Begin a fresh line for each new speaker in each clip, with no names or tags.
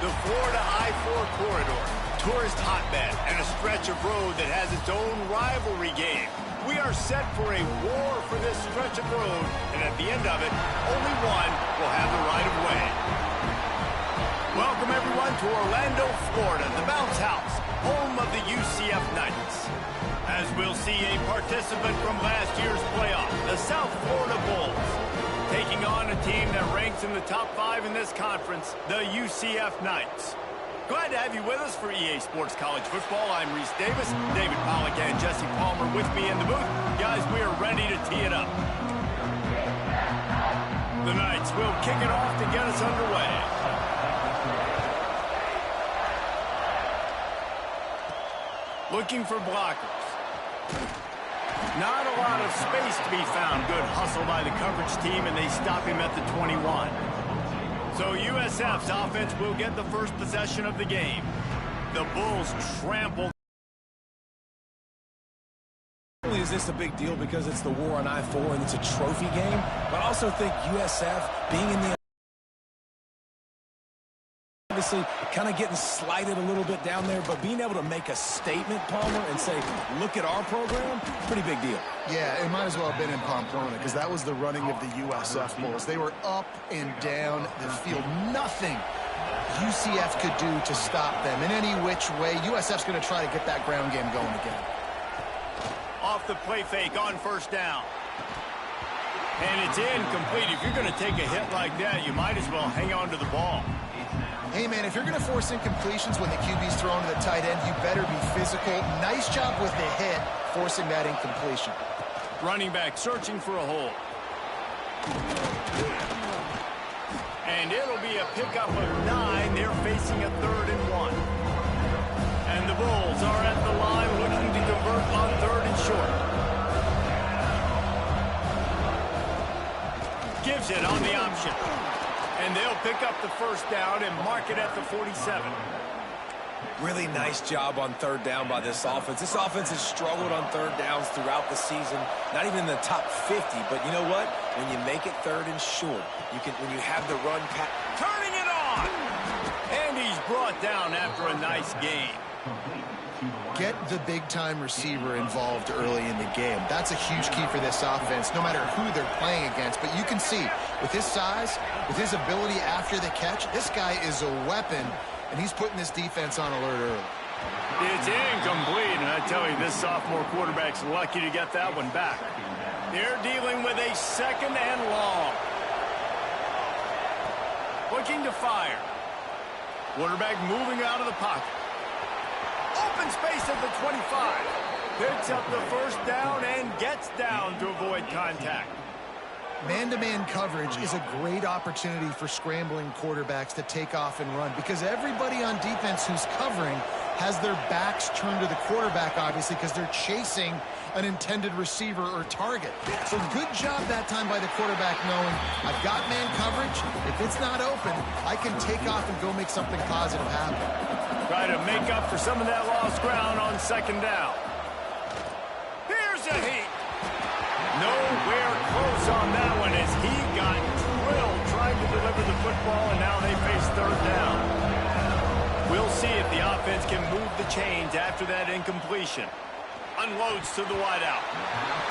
The Florida I-4 corridor, tourist hotbed, and a stretch of road that has its own rivalry game. We are set for a war for this stretch of road, and at the end of it, only one will have the right of way. Welcome, everyone, to Orlando, Florida, the bounce house, home of the UCF Knights. As we'll see a participant from last year's playoff, the South Florida Bulls, taking on a team that ranks in the top 5 in this conference, the UCF Knights. Glad to have you with us for EA Sports College Football. I'm Reese Davis, David Pollack and Jesse Palmer with me in the booth. Guys, we are ready to tee it up. The Knights will kick it off to get us underway. Looking for blockers. Not a lot of space to be found. Good hustle by the coverage team, and they stop him at the 21. So USF's offense will get the first possession of the game. The Bulls trample.
Not only is this a big deal because it's the war on I-4 and it's a trophy game, but I also think USF being in the obviously kind of getting slighted a little bit down there, but being able to make a statement, Palmer, and say, look at our program, pretty big deal.
Yeah, it might as well have been in Pamplona because that was the running of the USF Bulls. They were up and down the field. Nothing UCF could do to stop them in any which way. USF's going to try to get that ground game going again.
Off the play fake on first down. And it's incomplete. If you're going to take a hit like that, you might as well hang on to the ball.
Hey, man, if you're going to force incompletions when the QB's thrown to the tight end, you better be physical. Nice job with the hit, forcing that incompletion.
Running back searching for a hole. And it'll be a pickup of 9. They're facing a 3rd and 1. And the Bulls are at the line looking to convert on 3rd and short. Gives it on the option. And they'll pick up the first down and mark it at the 47.
Really nice job on 3rd down by this offense. This offense has struggled on 3rd downs throughout the season. Not even in the top 50, but you know what? When you make it 3rd and short, when you have the run pass.
Turning it on! And he's brought down after a nice gain.
Get the big-time receiver involved early in the game. That's a huge key for this offense, no matter who they're playing against. But you can see, with his size, with his ability after the catch, this guy is a weapon, and he's putting this defense on alert early.
It's incomplete, and I tell you, this sophomore quarterback's lucky to get that one back. They're dealing with a 2nd and long. Looking to fire. Quarterback moving out of the pocket. Open space at the 25. Picks up the first down and gets down to avoid contact.
Man-to-man coverage is a great opportunity for scrambling quarterbacks to take off and run because everybody on defense who's covering has their backs turned to the quarterback, obviously, because they're chasing an intended receiver or target. So good job that time by the quarterback knowing I've got man coverage. If it's not open, I can take off and go make something positive happen.
Try to make up for some of that lost ground on 2nd down. Here's a heat. Nowhere close on that one as he got drilled trying to deliver the football, and now they face 3rd down. We'll see if the offense can move the chains after that incompletion. Unloads to the wideout.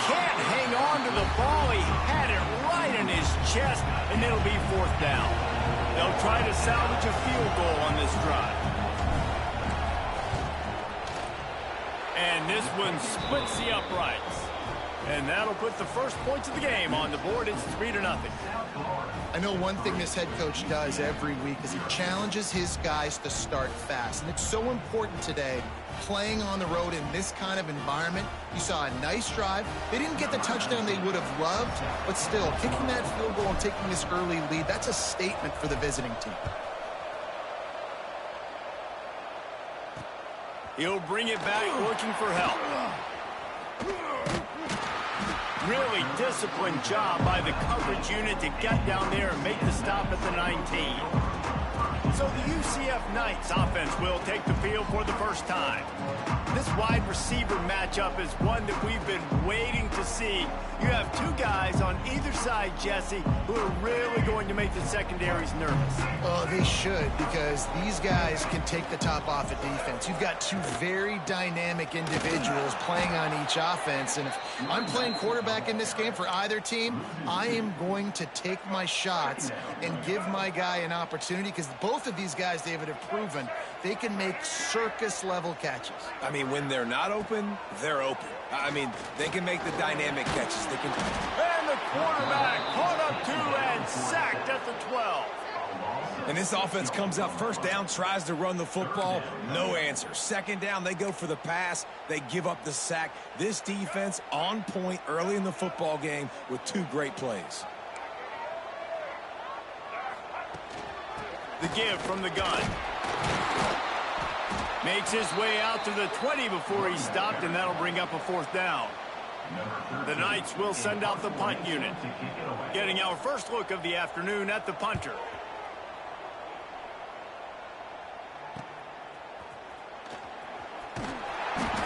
Can't hang on to the ball. He had it right in his chest, and it'll be 4th down. They'll try to salvage a field goal on this drive. And this one splits the uprights. And that'll put the first points of the game on the board. It's 3-0.
I know one thing this head coach does every week is he challenges his guys to start fast. And it's so important today, playing on the road in this kind of environment. You saw a nice drive. They didn't get the touchdown they would have loved, but still, kicking that field goal and taking this early lead, that's a statement for the visiting team.
He'll bring it back looking for help. Really disciplined job by the coverage unit to get down there and make the stop at the 19. So the UCF Knights offense will take the field for the first time. This wide receiver matchup is one that we've been waiting to see. You have two guys on either side, Jesse, who are really going to make the secondaries nervous.
Oh, they should, because these guys can take the top off a defense. You've got two very dynamic individuals playing on each offense, and if I'm playing quarterback in this game for either team, I am going to take my shots and give my guy an opportunity, because both of these guys, David, have proven they can make circus-level catches.
I mean, when they're not open, they're open. I mean, they can make the dynamic catches. They can.
And the quarterback caught up to and sacked at the 12.
And this offense comes out first down, tries to run the football, no answer. Second down, they go for the pass, they give up the sack. This defense on point early in the football game with two great plays.
The give from the gun. Makes his way out to the 20 before he stopped, and that'll bring up a fourth down. The Knights will send out the punt unit. Getting our first look of the afternoon at the punter.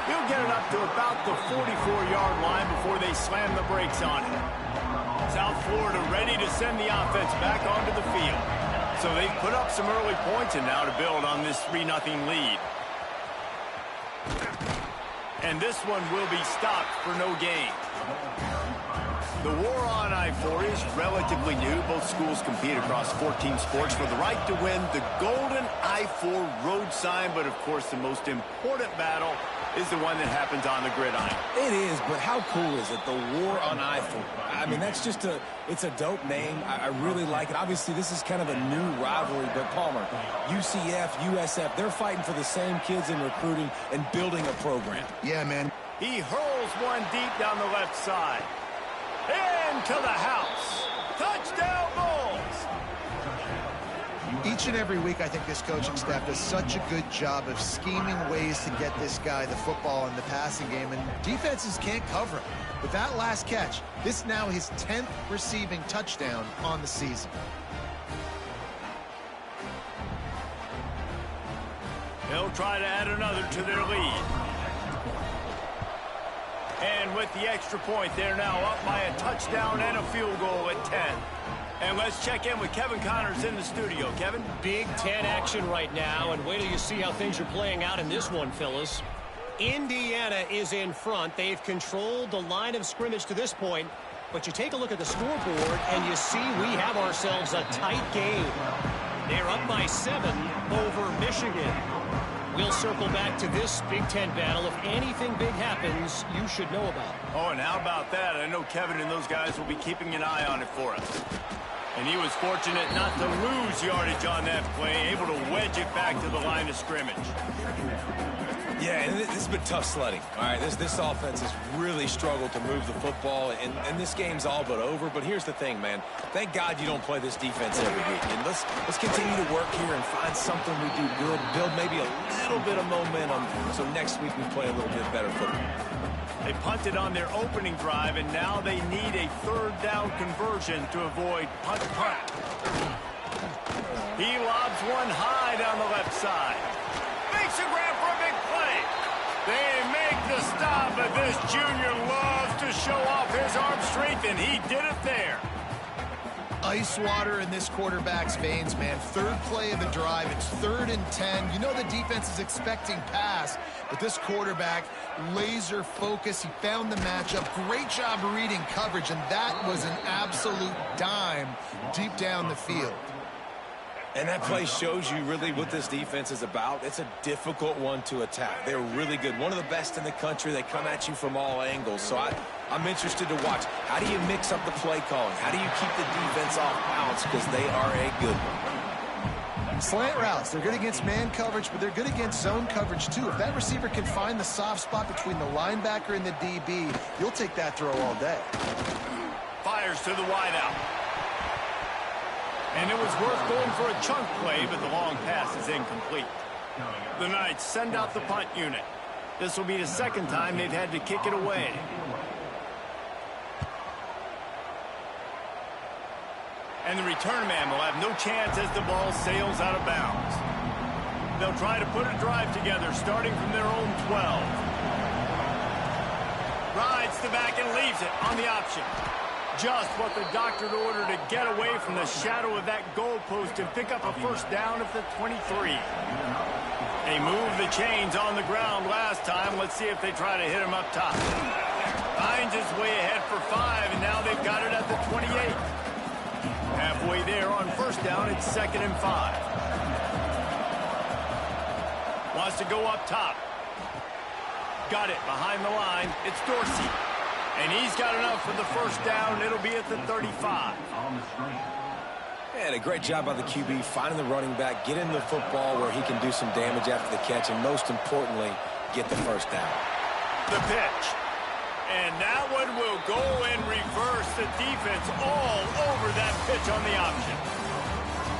He'll get it up to about the 44-yard line before they slam the brakes on it. South Florida ready to send the offense back onto the field. So they've put up some early points, and now to build on this 3-0 lead. And this one will be stopped for no gain. The war on I-4 is relatively new. Both schools compete across 14 sports for the right to win the golden I-4 road sign. But, of course, the most important battle is the one that happens on the gridiron.
It is, but how cool is it, the war on I-4? I mean, that's just it's a dope name. I really like it. Obviously, this is kind of a new rivalry, but Palmer, UCF, USF, they're fighting for the same kids in recruiting and building a program.
Yeah, man.
He hurls one deep down the left side. Into the house. Touchdown, Bulls!
Each and every week, I think this coaching staff does such a good job of scheming ways to get this guy the football in the passing game, and defenses can't cover him. With that last catch, this now his 10th receiving touchdown on the season.
They'll try to add another to their lead. And with the extra point, they're now up by a touchdown and a field goal at 10. And let's check in with Kevin Connors in the studio. Kevin?
Big Ten action right now, and wait till you see how things are playing out in this one, Phyllis. Indiana is in front. They've controlled the line of scrimmage to this point, but you take a look at the scoreboard, and you see we have ourselves a tight game. They're up by 7 over Michigan. We'll circle back to this Big Ten battle. If anything big happens, you should know about it.
Oh, and how about that? I know Kevin and those guys will be keeping an eye on it for us. And he was fortunate not to lose yardage on that play, able to wedge it back to the line of scrimmage.
Yeah, and this has been tough sledding. All right, this offense has really struggled to move the football, and this game's all but over. But here's the thing, man. Thank God you don't play this defense every week. And let's continue to work here and find something we do good, build maybe a little bit of momentum, so next week we play a little bit better football.
They punted on their opening drive, and now they need a third down conversion to avoid punt. He lobs one high down the left side. Makes a grab for a big play. They make the stop, but this junior loves to show off his arm strength, and he did it there.
Ice water in this quarterback's veins, man. Third play of the drive. It's 3rd and 10. You know the defense is expecting pass, but this quarterback, laser focus. He found the matchup. Great job reading coverage, and that was an absolute dime deep down the field.
And that play shows you really what this defense is about. It's a difficult one to attack. They're really good. One of the best in the country. They come at you from all angles. So I'm interested to watch. How do you mix up the play calling? How do you keep the defense off balance? Because they are a good one.
Slant routes. They're good against man coverage, but they're good against zone coverage, too. If that receiver can find the soft spot between the linebacker and the DB, you'll take that throw all day.
Fires to the wideout. And it was worth going for a chunk play, but the long pass is incomplete. The Knights send out the punt unit. This will be the second time they've had to kick it away. And the return man will have no chance as the ball sails out of bounds. They'll try to put a drive together starting from their own 12. Rides the back and leaves it on the option. Just what the doctor ordered to get away from the shadow of that goalpost and pick up a first down at the 23. They moved the chains on the ground last time. Let's see if they try to hit him up top. Finds his way ahead for 5, and now they've got it at the 28. Halfway there on first down, it's 2nd and 5. Wants to go up top. Got it behind the line. It's Dorsey. And he's got enough for the first down. It'll be at the 35.
And a great job by the QB finding the running back, getting the football where he can do some damage after the catch, and most importantly, get the first down.
The pitch. And that one will go in reverse. The defense all over that pitch on the option.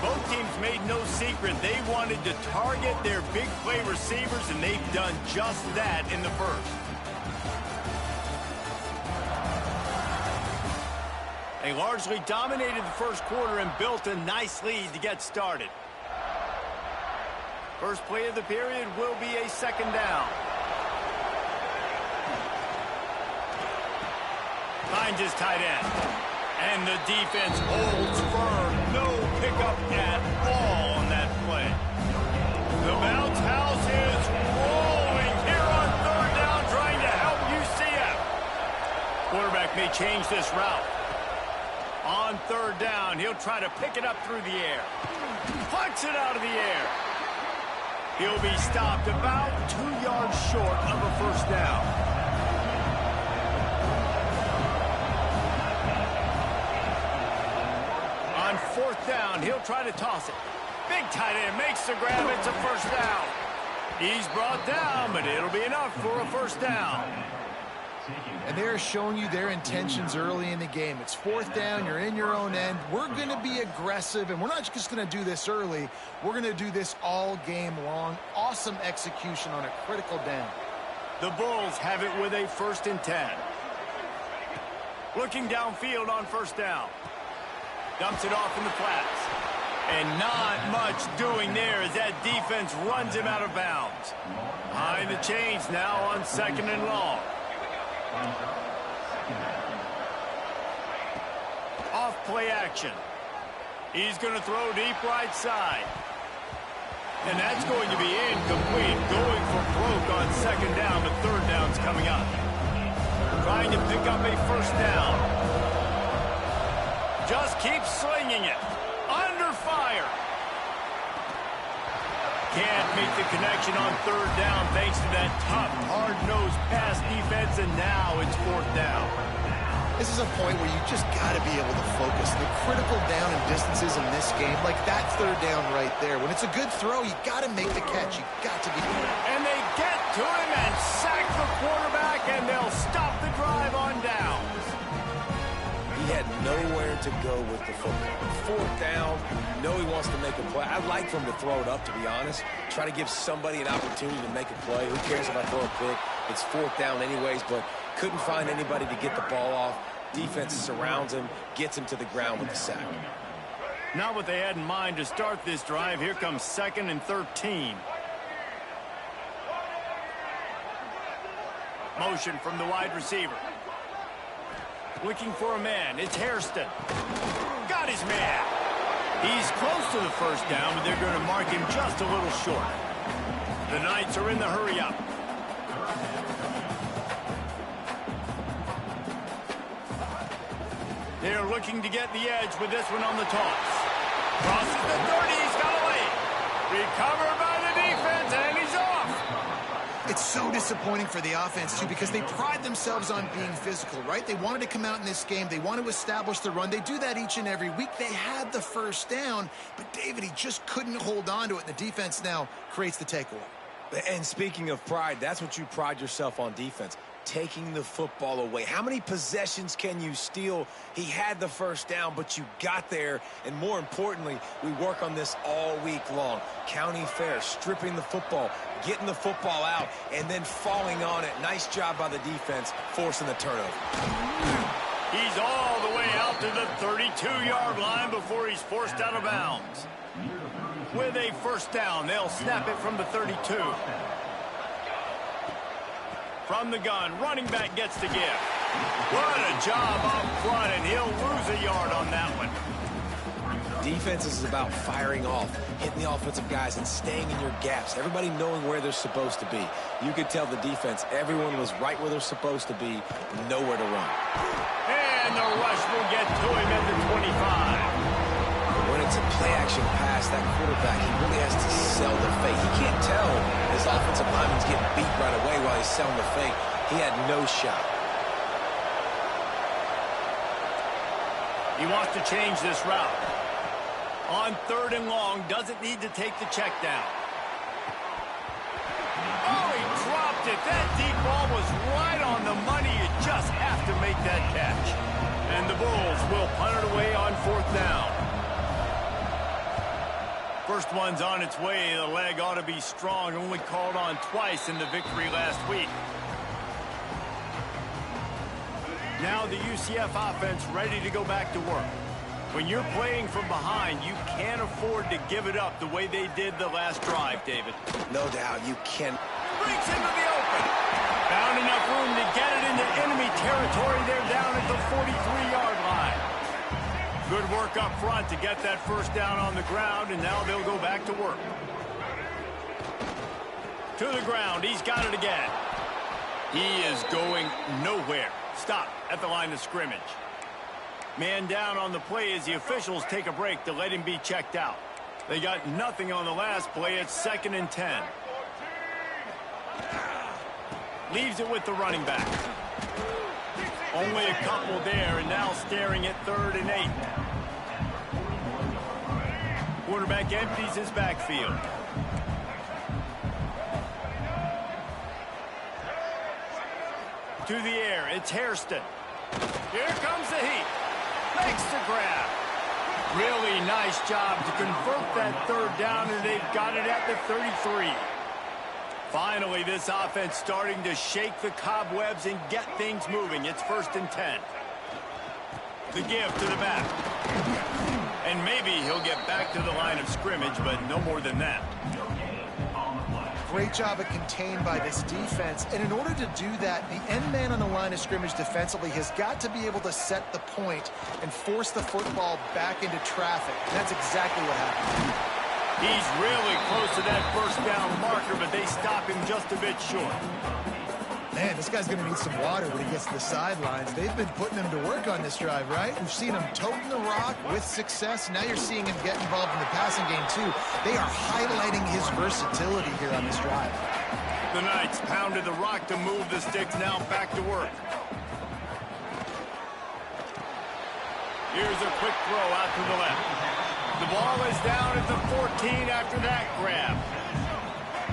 Both teams made no secret. They wanted to target their big play receivers, and they've done just that in the first. They largely dominated the first quarter and built a nice lead to get started. First play of the period will be a 2nd down. Finds his tight end. And the defense holds firm. No pickup at all on that play. The bounce house is rolling here on 3rd down, trying to help UCF. Quarterback may change this route. On 3rd down, he'll try to pick it up through the air. Plucks it out of the air. He'll be stopped about 2 yards short of a first down. On 4th down, he'll try to toss it. Big tight end makes the grab. It's a first down. He's brought down, but it'll be enough for a first down.
And they're showing you their intentions early in the game. It's 4th down. You're in your own end. We're going to be aggressive, and we're not just going to do this early. We're going to do this all game long. Awesome execution on a critical down.
The Bulls have it with a 1st and 10. Looking downfield on first down. Dumps it off in the flats. And not much doing there as that defense runs him out of bounds. Behind the chains now on 2nd and long. Off play action. He's going to throw deep right side. And that's going to be incomplete. Going for broke on 2nd down, but 3rd down's coming up. Trying to pick up a first down. Just keeps slinging it. Under fire. Can't make the connection on 3rd down thanks to that tough, hard-nosed pass defense, and now it's 4th down.
This is a point where you just got to be able to focus. The critical down and distances in this game, like that 3rd down right there. When it's a good throw, you got to make the catch. You got to be there.
And they get to him and sack the quarterback, and they'll stop the drive on downs.
He had nowhere to go with the football. 4th down, know he wants to make a play. I'd like for him to throw it up, to be honest. Try to give somebody an opportunity to make a play. Who cares if I throw a pick? It's 4th down anyways, but couldn't find anybody to get the ball off. Defense surrounds him, gets him to the ground with the sack.
Not what they had in mind to start this drive. Here comes 2nd and 13. Motion from the wide receiver. Looking for a man. It's Hairston. Got his man. He's close to the first down, but they're going to mark him just a little short. The Knights are in the hurry-up. They're looking to get the edge with this one on the toss. Crosses the 30. He's got a lead. Recovered by the defense, and he's off.
It's so disappointing for the offense, too, because they pride themselves on being physical, right? They wanted to come out in this game. They want to establish the run. They do that each and every week. They had the first down, but David, he just couldn't hold on to it. The defense now creates the takeaway.
And speaking of pride, that's what you pride yourself on defense. Taking the football away. How many possessions can you steal? He had the first down, but you got there. And more importantly, we work on this all week long. County fair, stripping the football, getting the football out, and then falling on it. Nice job by the defense, forcing the turnover.
He's all the way out to the 32-yard line before he's forced out of bounds. With a first down, they'll snap it from the 32. From the gun, running back gets the give. What a job up front, and he'll lose a yard on that one.
Defense is about firing off, hitting the offensive guys, and staying in your gaps. Everybody knowing where they're supposed to be. You could tell the defense, everyone was right where they're supposed to be, nowhere to run.
And the rush will get to him at the 25.
When it's a play-action pass, that quarterback, he really has to sell the fake. He can't tell his offensive lineman's getting beat right away while he's selling the fake. He had no shot.
He wants to change this route. On 3rd and long, doesn't need to take the check down. Oh, he dropped it. That deep ball was right on the money. You just have to make that catch. And the Bulls will punt it away on 4th down. First one's on its way. The leg ought to be strong. Only called on twice in the victory last week. Now the UCF offense ready to go back to work. When you're playing from behind, you can't afford to give it up the way they did the last drive, David.
No doubt, you can.
Brings him to the open. Found enough room to get it into enemy territory. They're down at the 43-yard line. Good work up front to get that first down on the ground, and now they'll go back to work. To the ground. He's got it again. He is going nowhere. Stop at the line of scrimmage. Man down on the play as the officials take a break to let him be checked out. They got nothing on the last play. It's 2nd and 10. Leaves it with the running back. Only a couple there, and now staring at 3rd and 8. Quarterback empties his backfield. To the air, it's Hairston. Here comes the heat. Makes the grab. Really nice job to convert that 3rd down, and they've got it at the 33. Finally, this offense starting to shake the cobwebs and get things moving. It's 1st and 10. The give to the back. And maybe he'll get back to the line of scrimmage, but no more than that.
Great job of contained by this defense. And in order to do that, the end man on the line of scrimmage defensively has got to be able to set the point and force the football back into traffic. And that's exactly what happened.
He's really close to that first down marker, but they stop him just a bit short.
Man, this guy's going to need some water when he gets to the sidelines. They've been putting him to work on this drive, right? We've seen him toting the rock with success. Now you're seeing him get involved in the passing game, too. They are highlighting his versatility here on this drive.
The Knights pounded the rock to move the sticks. Now back to work. Here's a quick throw out to the left. The ball is down at the 14 after that grab.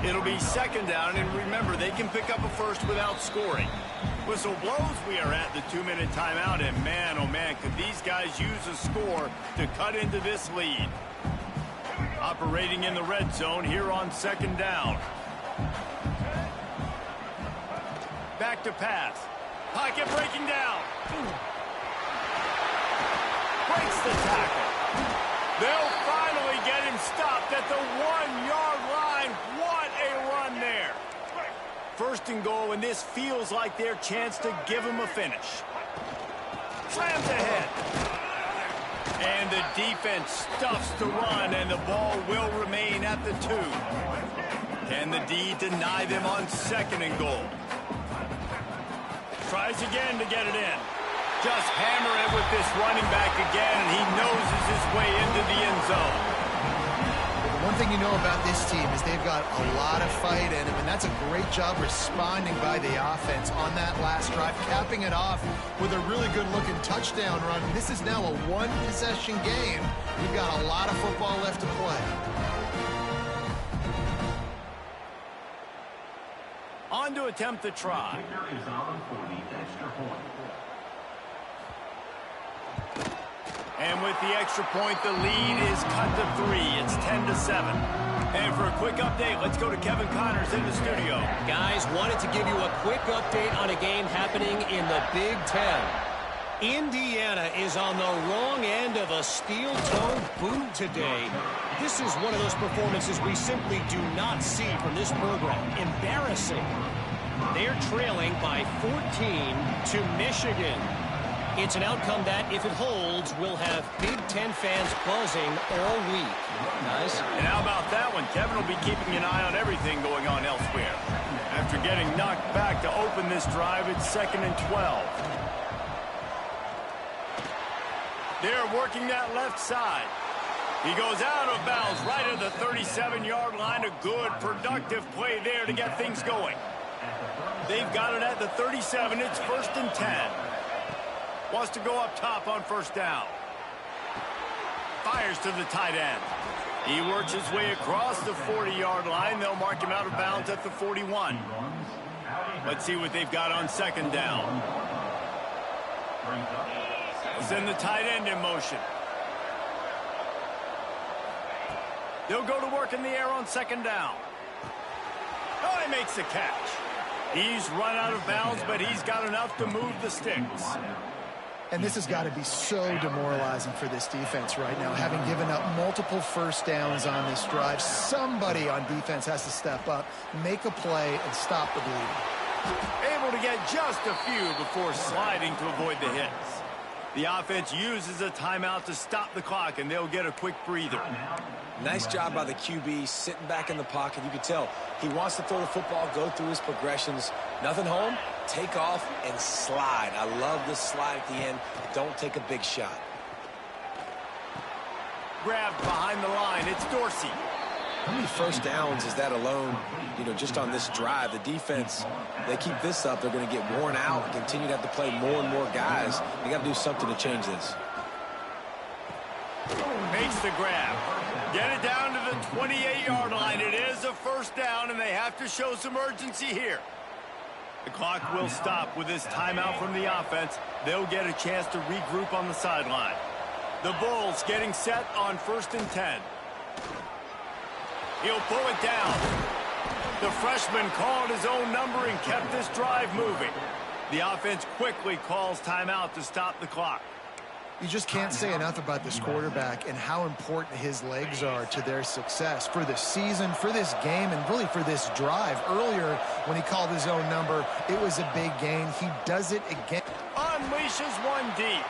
It'll be 2nd down, and remember, they can pick up a first without scoring. Whistle blows, we are at the 2-minute timeout, and man, oh man, could these guys use a score to cut into this lead. Operating in the red zone here on 2nd down. Back to pass. Pocket breaking down. Breaks the tackle. They'll finally get him stopped at the 1-yard line. What a run there. 1st and goal, and this feels like their chance to give him a finish. Slams ahead. And the defense stuffs the run, and the ball will remain at the 2. Can the D deny them on 2nd and goal? Tries again to get it in. Just hammer it with this running back again, and he noses his way into the end zone.
The one thing you know about this team is they've got a lot of fight in them, and that's a great job responding by the offense on that last drive, capping it off with a really good-looking touchdown run. This is now a one-possession game. We've got a lot of football left to play.
On to attempt the try. And with the extra point, the lead is cut to 3. It's 10-7. And for a quick update, let's go to Kevin Connors in the studio.
Guys, wanted to give you a quick update on a game happening in the Big Ten. Indiana is on the wrong end of a steel-toed boot today. This is one of those performances we simply do not see from this program. Embarrassing. They're trailing by 14 to Michigan. It's an outcome that, if it holds, will have Big Ten fans buzzing all week. Nice.
And how about that one? Kevin will be keeping an eye on everything going on elsewhere. After getting knocked back to open this drive, it's 2nd and 12. They're working that left side. He goes out of bounds right at the 37-yard line. A good, productive play there to get things going. They've got it at the 37. It's 1st and 10. Wants to go up top on 1st down. Fires to the tight end. He works his way across the 40-yard line. They'll mark him out of bounds at the 41. Let's see what they've got on 2nd down. Send the tight end in motion. They'll go to work in the air on 2nd down. Oh, he makes the catch. He's run out of bounds, but he's got enough to move the sticks.
And this has got to be so demoralizing for this defense right now, having given up multiple 1st downs on this drive. Somebody on defense has to step up, make a play, and stop the bleeding.
Able to get just a few before sliding to avoid the hits. The offense uses a timeout to stop the clock, and they'll get a quick breather.
Nice job by the QB, sitting back in the pocket. You can tell he wants to throw the football, go through his progressions. Nothing home, take off, and slide. I love this slide at the end. Don't take a big shot.
Grabbed behind the line. It's Dorsey.
How many 1st downs is that alone, just on this drive? The defense, they keep this up, they're going to get worn out and continue to have to play more and more guys. They got to do something to change this.
Makes the grab. Get it down to the 28-yard line. It is a 1st down, and they have to show some urgency here. The clock will stop with this timeout from the offense. They'll get a chance to regroup on the sideline. The Bulls getting set on 1st and 10. He'll pull it down. The freshman called his own number and kept this drive moving. The offense quickly calls timeout to stop the clock.
You just can't say enough about this quarterback and how important his legs are to their success for the season, for this game, and really for this drive. Earlier, when he called his own number, it was a big gain. He does it again.
Unleashes one deep.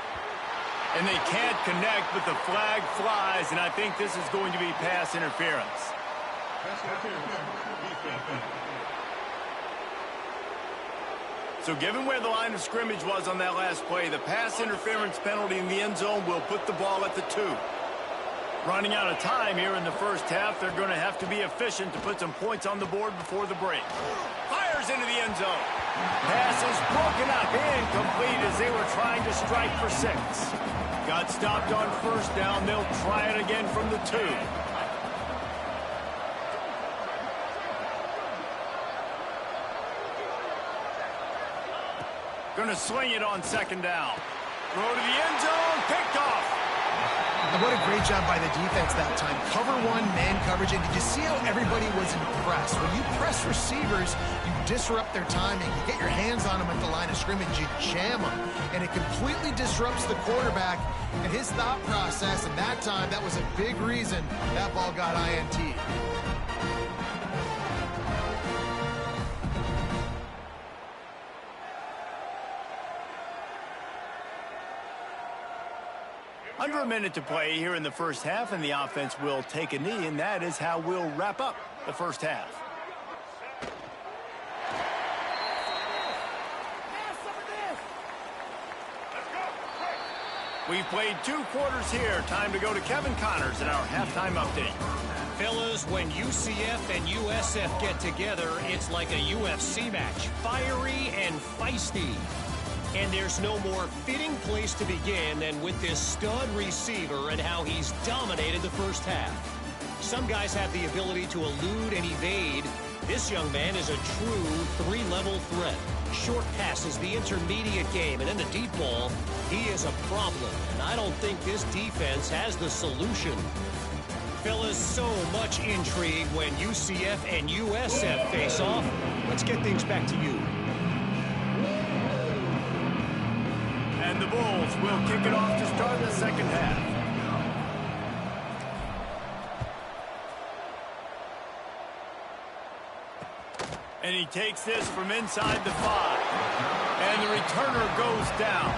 And they can't connect, but the flag flies, and I think this is going to be pass interference. So given where the line of scrimmage was on that last play, the pass interference penalty in the end zone will put the ball at the 2. Running out of time here in the 1st half, they're going to have to be efficient to put some points on the board before the break. Fires into the end zone. Pass is broken up, incomplete as they were trying to strike for 6. Got stopped on 1st down. They'll try it again from the 2. Going to sling it on 2nd down. Throw to the end zone. Picked off.
And what a great job by the defense that time. Cover 1, man coverage. And did you see how everybody was impressed? When you press receivers, you disrupt their timing. You get your hands on them at the line of scrimmage. You jam them. And it completely disrupts the quarterback and his thought process. And that time, that was a big reason that ball got INT.
Under a minute to play here in the 1st half, and the offense will take a knee, and that is how we'll wrap up the 1st half. We've played 2 quarters here. Time to go to Kevin Connors in our halftime update.
Fellas, when UCF and USF get together, it's like a UFC match. Fiery and feisty. And there's no more fitting place to begin than with this stud receiver and how he's dominated the 1st half. Some guys have the ability to elude and evade. This young man is a true 3-level threat. Short passes, the intermediate game, and then the deep ball. He is a problem, and I don't think this defense has the solution. Fellas, so much intrigue when UCF and USF face off. Let's get things back to you.
And the Bulls will kick it off to start the second half. And he takes this from inside the 5. And the returner goes down.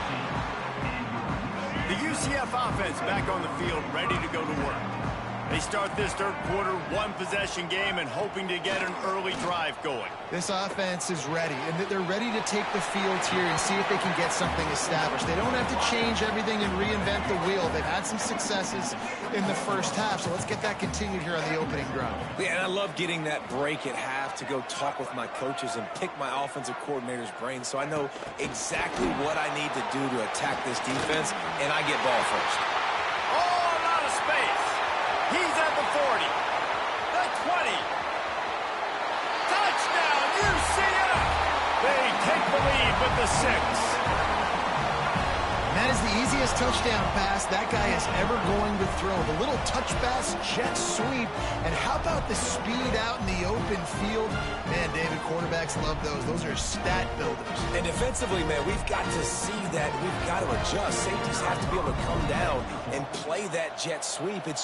The UCF offense back on the field, ready to go to work. They start this third quarter, one-possession game, and hoping to get an early drive going.
This offense is ready, and they're ready to take the field here and see if they can get something established. They don't have to change everything and reinvent the wheel. They've had some successes in the first half, so let's get that continued here on the opening drive.
Yeah, and I love getting that break at half to go talk with my coaches and pick my offensive coordinator's brain so I know exactly what I need to do to attack this defense, and I get ball first.
Oh, a lot of space. He's at the 40, the 20. Touchdown, UCF! They take the lead with the 6.
And that is the easiest touchdown pass that guy is ever going to throw. The little touch pass, jet sweep, and how about the speed out in the open field? Man, David, quarterbacks love those. Those are stat builders.
And defensively, man, we've got to see that. We've got to adjust. Safeties have to be able to come down and play that jet sweep. It's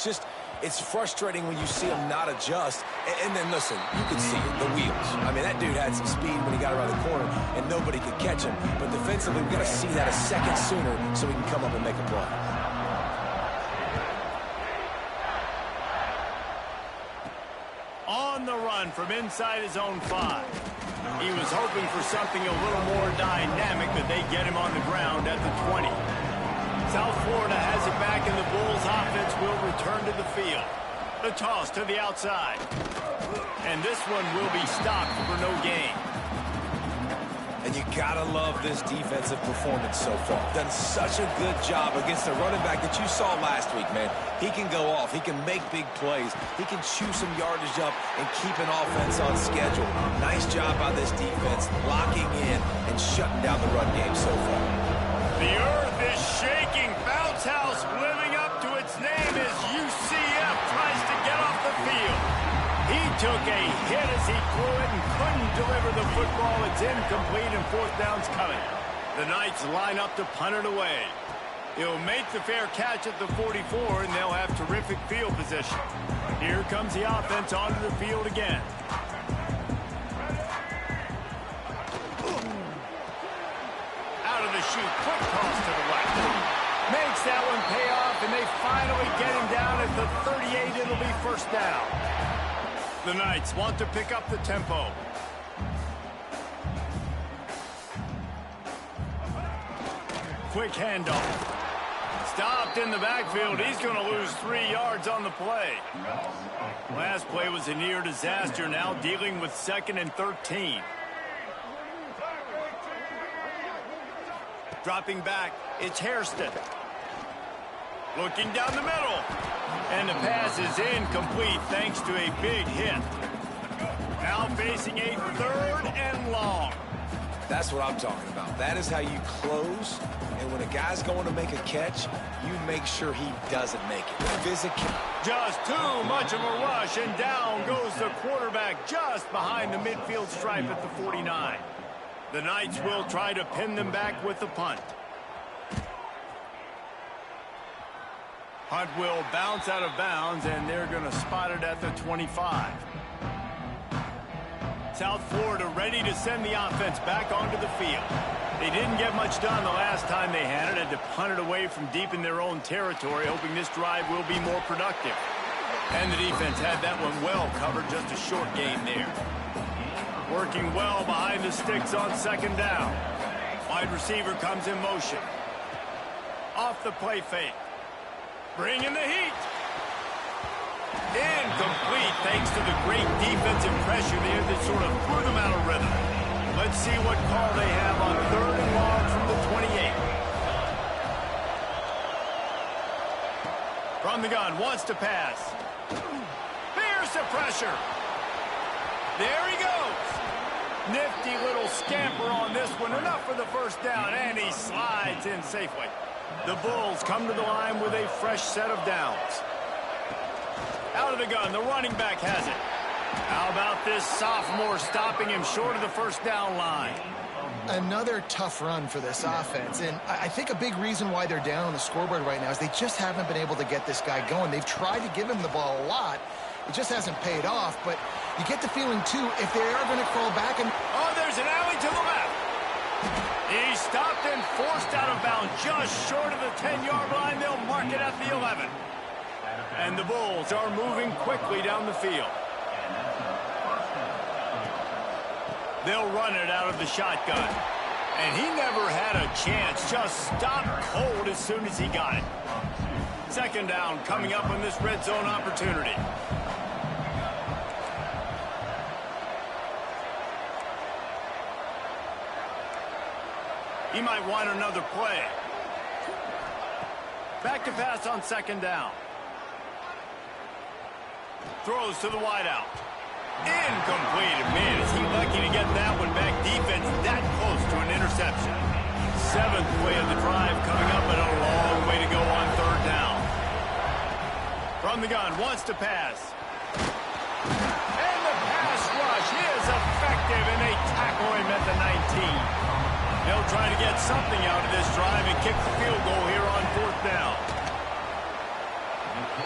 frustrating when you see him not adjust. And then, listen, you can see it, the wheels. I mean, that dude had some speed when he got around the corner, and nobody could catch him. But defensively, we've got to see that a second sooner so we can come up and make a play.
On the run from inside his own 5. He was hoping for something a little more dynamic, but they get him on the ground at the 20. South Florida has it back, and the Bulls offense will return to the field. The toss to the outside. And this one will be stopped for no gain.
And you gotta love this defensive performance so far. Done such a good job against the running back that you saw last week, man. He can go off. He can make big plays. He can chew some yardage up and keep an offense on schedule. Nice job by this defense, locking in and shutting down the run game so far.
The earth is shaking. Bounce house living up to its name as UCF tries to get off the field. He took a hit as he threw it and couldn't deliver the football. It's incomplete and fourth down's coming. The Knights line up to punt it away. He'll make the fair catch at the 44, and they'll have terrific field position. Here comes the offense onto the field again. Out of the chute, quick toss to the left. Makes that one pay off, and they finally get him down at the 38. It'll be first down. The Knights want to pick up the tempo. Quick handoff. Stopped in the backfield. He's going to lose 3 yards on the play. Last play was a near disaster. Now dealing with 2nd and 13. Dropping back, it's Hairston. Looking down the middle. And the pass is incomplete thanks to a big hit. Now facing a 3rd and long.
That's what I'm talking about. That is how you close. And when a guy's going to make a catch, you make sure he doesn't make it.
Just too much of a rush, and down goes the quarterback just behind the midfield stripe at the 49. The Knights will try to pin them back with the punt. Punt will bounce out of bounds, and they're going to spot it at the 25. South Florida ready to send the offense back onto the field. They didn't get much done the last time they had it. Had to punt it away from deep in their own territory, hoping this drive will be more productive. And the defense had that one well covered, just a short gain there. Working well behind the sticks on 2nd down. Wide receiver comes in motion. Off the play fake. Bringing the heat. Incomplete thanks to the great defensive pressure there that sort of threw them out of rhythm. Let's see what call they have on 3rd and long from the 28. From the gun, wants to pass. There's the pressure. There he goes. Nifty little scamper on this one. Enough for the first down, and he slides in safely. The Bulls come to the line with a fresh set of downs. Out of the gun, the running back has it. How about this sophomore stopping him short of the first down line?
Another tough run for this offense, and I think a big reason why they're down on the scoreboard right now is they just haven't been able to get this guy going. They've tried to give him the ball a lot. It just hasn't paid off, but you get the feeling, too, if they are going to crawl back and...
Oh, there's an alley to the left. He stopped and forced out of bounds just short of the 10-yard line. They'll mark it at the 11. And the Bulls are moving quickly down the field. They'll run it out of the shotgun. And he never had a chance. Just stopped cold as soon as he got it. Second down coming up on this red zone opportunity. He might want another play. Back to pass on second down. Throws to the wideout. Incomplete. Man, is he lucky to get that one back. Defense that close to an interception. Seventh play of the drive coming up, and a long way to go on third down. From the gun, wants to pass. And the pass rush is effective, and they tackle him at the 19. They'll try to get something out of this drive and kick the field goal here on fourth down.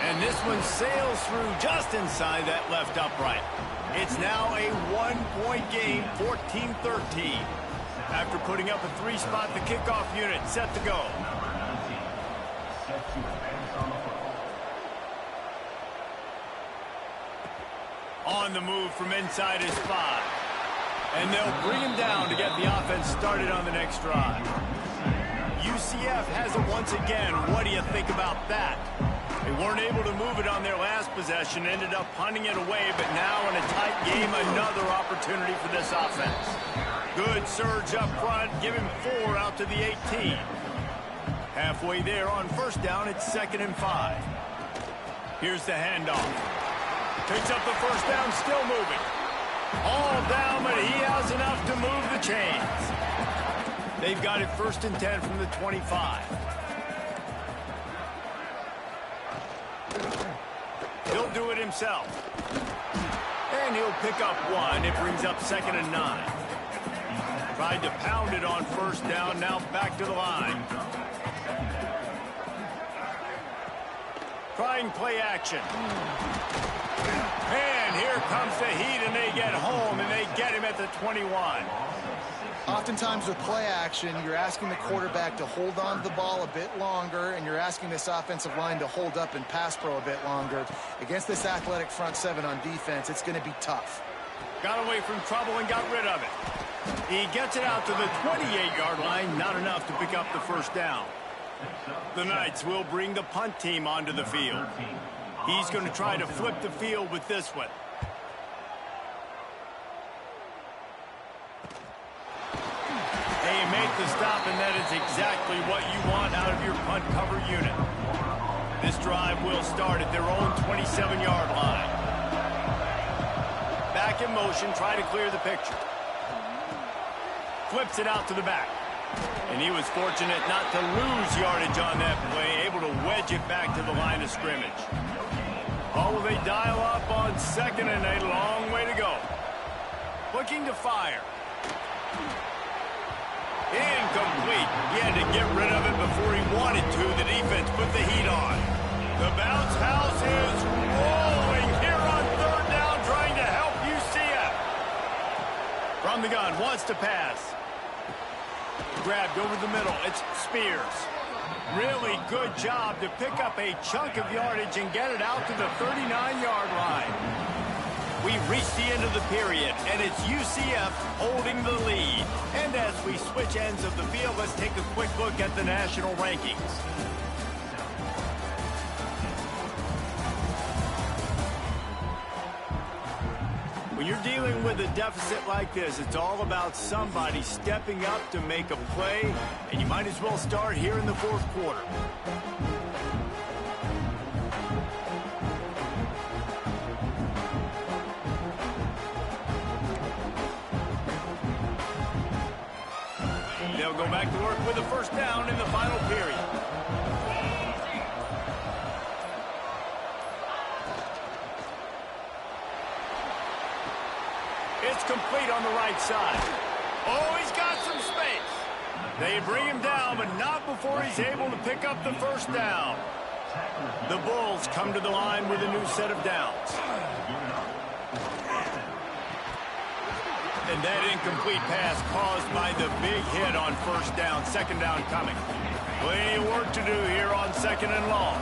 And this one sails through just inside that left upright. It's now a one-point game, 14-13. After putting up a three-spot, the kickoff unit set to go. On the move from inside his spot. And they'll bring him down to get the offense started on the next drive. UCF has it once again. What do you think about that? They weren't able to move it on their last possession, ended up punting it away, but now in a tight game, another opportunity for this offense. Good surge up front, give him 4 out to the 18. Halfway there on first down, it's 2nd and 5. Here's the handoff. Picks up the first down, still moving. All down, but he has enough to move the chains. They've got it 1st and 10 from the 25. He'll do it himself. And he'll pick up 1. It brings up 2nd and 9. Tried to pound it on first down, now back to the line. Trying play action. And here comes the heat, and they get home, and they get him at the 21.
Oftentimes with play action, you're asking the quarterback to hold on to the ball a bit longer, and you're asking this offensive line to hold up and pass pro a bit longer. Against this athletic front seven on defense, it's going to be tough.
Got away from trouble and got rid of it. He gets it out to the 28-yard line, not enough to pick up the first down. The Knights will bring the punt team onto the field. He's going to try to flip the field with this one. They make the stop, and that is exactly what you want out of your punt cover unit. This drive will start at their own 27-yard line. Back in motion, try to clear the picture. Flips it out to the back. And he was fortunate not to lose yardage on that play, able to wedge it back to the line of scrimmage. Oh, will they dial up on 2nd and a long way to go. Looking to fire. Incomplete. He had to get rid of it before he wanted to. The defense put the heat on. The bounce house is rolling here on third down, trying to help UCF. From the gun, wants to pass. Grabbed over the middle. It's Spears. Really good job to pick up a chunk of yardage and get it out to the 39-yard line. We've reached the end of the period, and it's UCF holding the lead. And as we switch ends of the field, let's take a quick look at the national rankings. When you're dealing with a deficit like this, it's all about somebody stepping up to make a play, and you might as well start here in the fourth quarter. They'll go back to work with a first down in the final period. It's complete on the right side. Oh, he's got some space. They bring him down, but not before he's able to pick up the first down. The Bulls come to the line with a new set of downs. And that incomplete pass caused by the big hit on first down. Second down coming. Plenty of work to do here on second and long.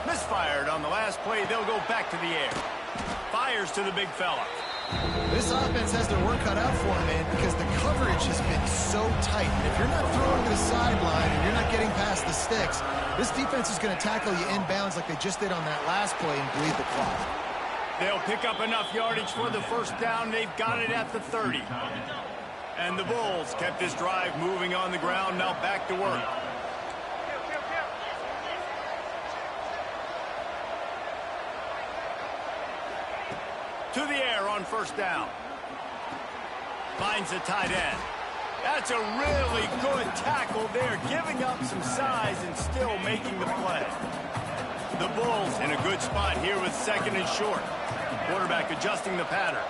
Misfired on the last play. They'll go back to the air. Fires to the big fella.
This offense has their work cut out for them, man, because the coverage has been so tight. And if you're not throwing to the sideline and you're not getting past the sticks, this defense is going to tackle you inbounds like they just did on that last play and bleed the clock.
They'll pick up enough yardage for the first down. They've got it at the 30. And the Bulls kept this drive moving on the ground. Now back to work. To the air on first down. Finds the tight end. That's a really good tackle there, giving up some size and still making the play. The Bulls in a good spot here with second and short. Quarterback adjusting the pattern.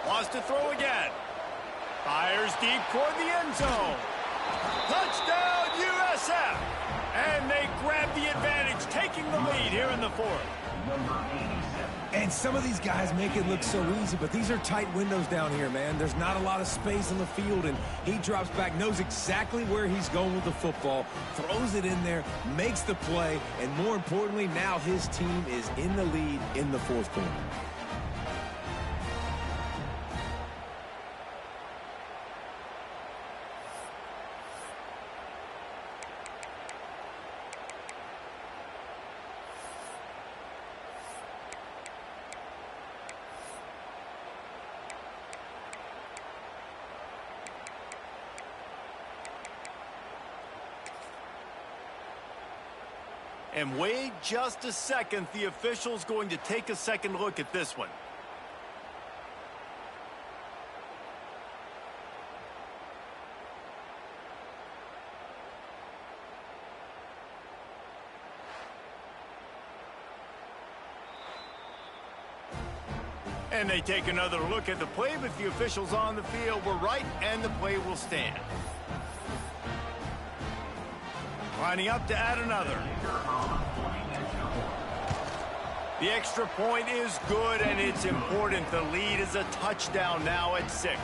Wants to throw again. Fires deep toward the end zone. Touchdown, USF! And they grab the advantage, taking the lead here in the fourth.
And some of these guys make it look so easy, but these are tight windows down here, man. There's not a lot of space in the field, and he drops back, knows exactly where he's going with the football, throws it in there, makes the play, and more importantly, now his team is in the lead in the fourth quarter.
And wait just a second. The official's going to take a second look at this one. And they take another look at the play, but the officials on the field were right, and the play will stand. Lining up to add another. The extra point is good, and it's important. The lead is a touchdown now at 6.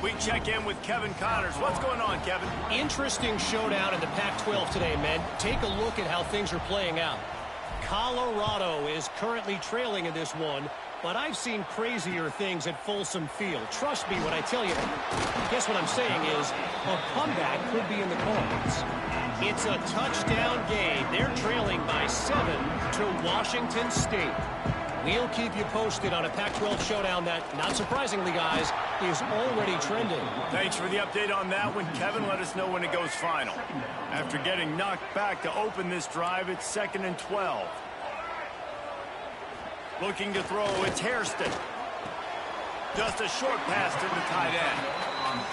We check in with Kevin Connors. What's going on, Kevin?
Interesting showdown in the Pac-12 today, men. Take a look at how things are playing out. Colorado is currently trailing in this one, but I've seen crazier things at Folsom Field. Trust me when I tell you, guess what I'm saying is a comeback could be in the cards. It's a touchdown game. They're trailing by 7 to Washington State. We'll keep you posted on a Pac-12 showdown that, not surprisingly, guys, is already trending.
Thanks for the update on that one, Kevin. Let us know when it goes final. After getting knocked back to open this drive, it's 2nd and 12. Looking to throw, it's Hairston. Just a short pass to the tight end.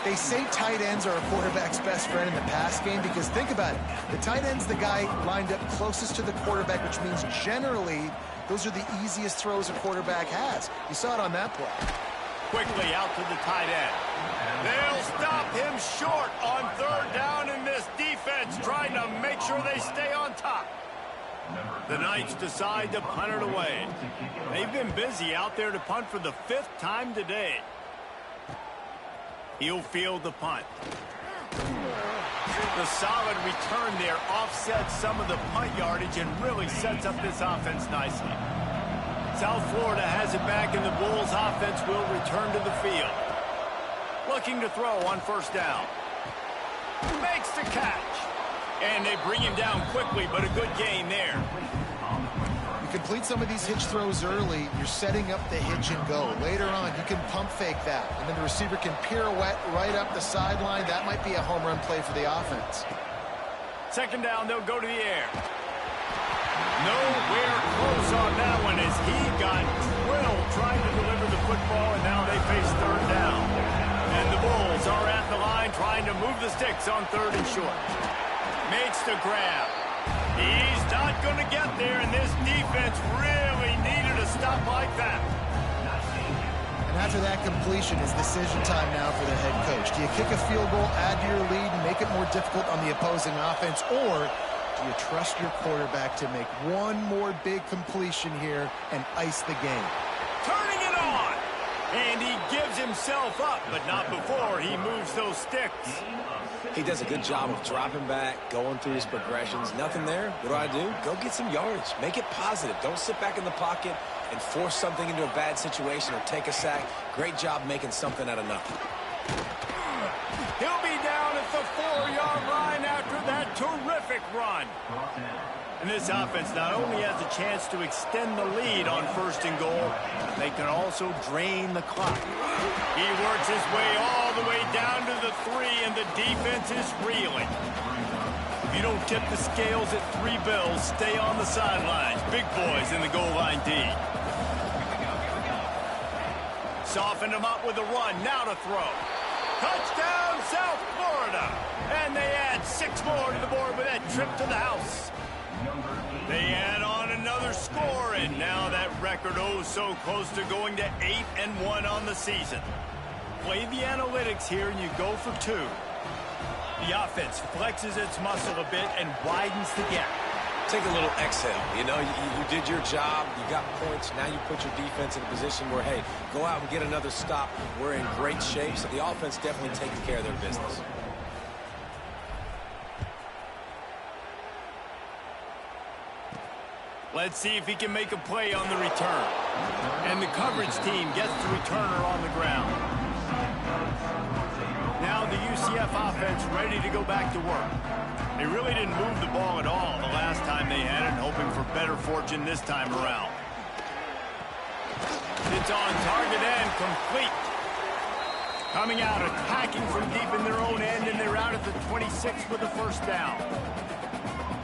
They say tight ends are a quarterback's best friend in the pass game because think about it. The tight end's the guy lined up closest to the quarterback, which means generally those are the easiest throws a quarterback has. You saw it on that play.
Quickly out to the tight end. They'll stop him short on 3rd down, in this defense trying to make sure they stay on top. The Knights decide to punt it away. They've been busy out there to punt for the 5th time today. He'll field the punt. The solid return there offsets some of the punt yardage and really sets up this offense nicely. South Florida has it back, and the Bulls offense will return to the field. Looking to throw on 1st down. Makes the catch. And they bring him down quickly, but a good gain there.
You complete some of these hitch throws early, you're setting up the hitch and go. Later on, you can pump fake that, and then the receiver can pirouette right up the sideline. That might be a home run play for the offense.
2nd down, they'll go to the air. Nowhere close on that one as he got drilled trying to deliver the football, and now they face 3rd down. And the Bulls are at the line trying to move the sticks on 3rd and short. Makes the grab. He's not going to get there, and this defense really needed a stop like that.
And after that completion, it's decision time now for the head coach. Do you kick a field goal, add to your lead, and make it more difficult on the opposing offense, or do you trust your quarterback to make one more big completion here and ice the game?
Turning it on, and he gives himself up, but not before he moves those sticks.
He does a good job of dropping back, going through his progressions. Nothing there. What do? Go get some yardage. Make it positive. Don't sit back in the pocket and force something into a bad situation or take a sack. Great job making something out of nothing.
He'll be down at the 4-yard line after that terrific run. And this offense not only has a chance to extend the lead on 1st and goal, they can also drain the clock. He works his way all the way down to the 3, and the defense is reeling. If you don't tip the scales at 3 bills, stay on the sidelines. Big boys in the goal line D. Soften him up with a run. Now to throw. Touchdown, South Florida. And they add 6 more to the board with that trip to the house. They add on another score, and now that record so close to going to 8-1 on the season. Play the analytics here, and you go for 2. The offense flexes its muscle a bit and widens the gap.
Take a little exhale. You know, you did your job. You got points. Now you put your defense in a position where, hey, go out and get another stop. We're in great shape, so the offense definitely taking care of their business.
Let's see if he can make a play on the return. And the coverage team gets the returner on the ground. Now the UCF offense ready to go back to work. They really didn't move the ball at all the last time they had it, hoping for better fortune this time around. It's on target and complete. Coming out, attacking from deep in their own end, and they're out at the 26 with a 1st down.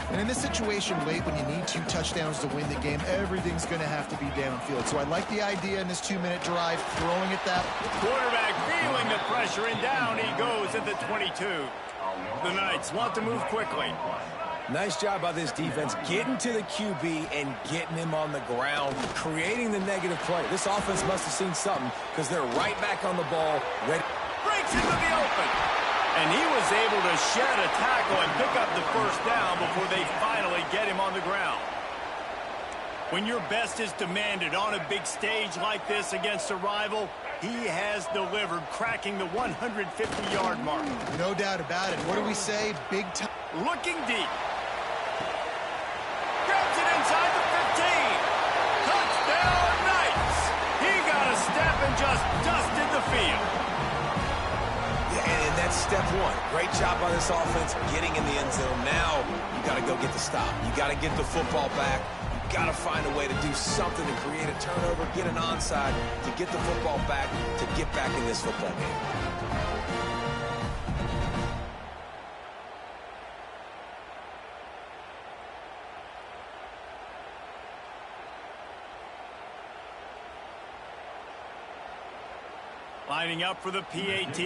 And in this situation late, when you need 2 touchdowns to win the game, everything's going to have to be downfield. So I like the idea in this 2-minute drive, throwing at that.
Quarterback feeling the pressure, and down he goes at the 22. The Knights want to move quickly.
Nice job by this defense getting to the QB and getting him on the ground, creating the negative play. This offense must have seen something because they're right back on the ball, ready.
Breaks into the open. And he was able to shed a tackle and pick up the 1st down before they finally get him on the ground. When your best is demanded on a big stage like this against a rival, he has delivered, cracking the 150-yard mark.
No doubt about it. What do we say? Big time.
Looking deep. Grabs it inside the 15. Touchdown, Knights. He got a step and just dusted the field.
And that's step 1. Great job by this offense getting in the end zone. Now you got to go get the stop. You got to get the football back. You got to find a way to do something to create a turnover, get an onside, to get the football back, to get back in this football game.
Lining up for the PAT.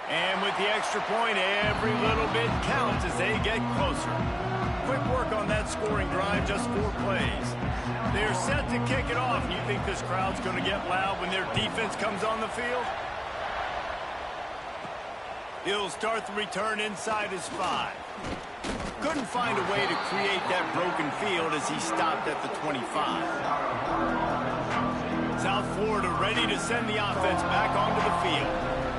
And with the extra point, every little bit counts as they get closer. Quick work on that scoring drive, just 4 plays. They're set to kick it off. You think this crowd's going to get loud when their defense comes on the field? He'll start the return inside his 5. Couldn't find a way to create that broken field as he stopped at the 25. South Florida ready to send the offense back onto the field.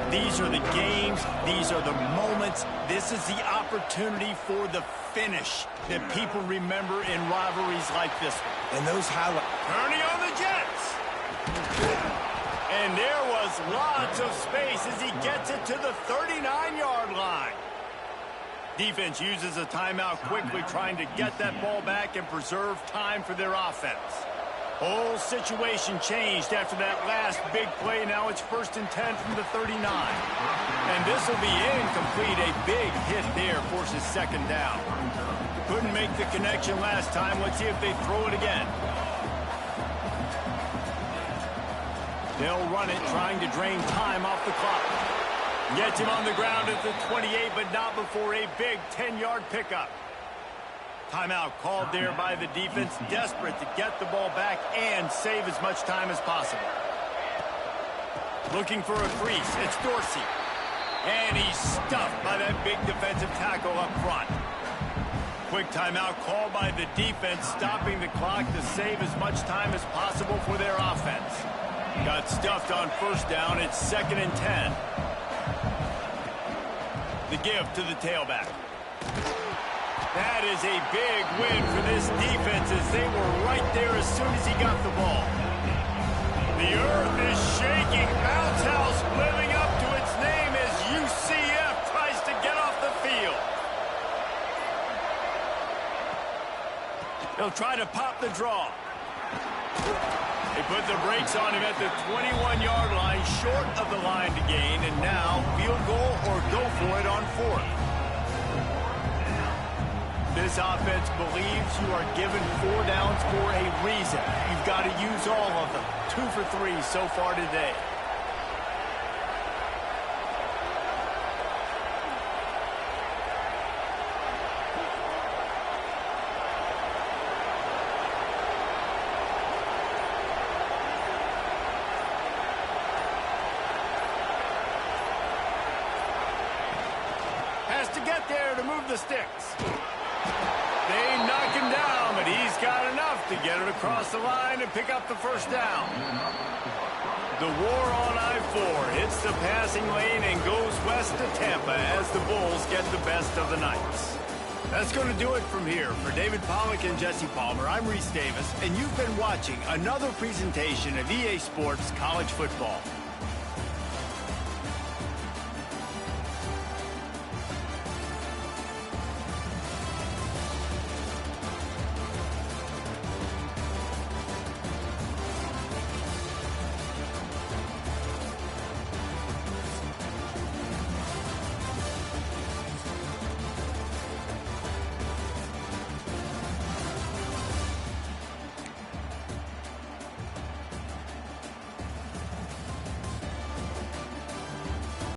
These are the games. These are the moments. This is the opportunity for the finish that people remember in rivalries like this one.
And those highlights.
Ernie on the Jets. And there was lots of space as he gets it to the 39-yard line. Defense uses a timeout quickly, trying to get that ball back and preserve time for their offense. Whole situation changed after that last big play. Now it's 1st and 10 from the 39. And this will be incomplete. A big hit there forces 2nd down. Couldn't make the connection last time. Let's see if they throw it again. They'll run it, trying to drain time off the clock. Gets him on the ground at the 28, but not before a big 10-yard pickup. Timeout called there by the defense, desperate to get the ball back and save as much time as possible. Looking for a crease, it's Dorsey. And he's stuffed by that big defensive tackle up front. Quick timeout called by the defense, stopping the clock to save as much time as possible for their offense. Got stuffed on first down, it's 2nd and 10. The give to the tailback. That is a big win for this defense as they were right there as soon as he got the ball. The earth is shaking. Bounce House living up to its name as UCF tries to get off the field. They'll try to pop the draw. They put the brakes on him at the 21-yard line, short of the line to gain, and now field goal or go for it on 4th. This offense believes you are given 4 downs for a reason. You've got to use all of them. 2 for 3 so far today. Has to get there to move the sticks. They knock him down, but he's got enough to get it across the line and pick up the first down. The war on I-4 hits the passing lane and goes west to Tampa as the Bulls get the best of the Knights. That's going to do it from here. For David Pollack and Jesse Palmer, I'm Reese Davis, and you've been watching another presentation of EA Sports College Football.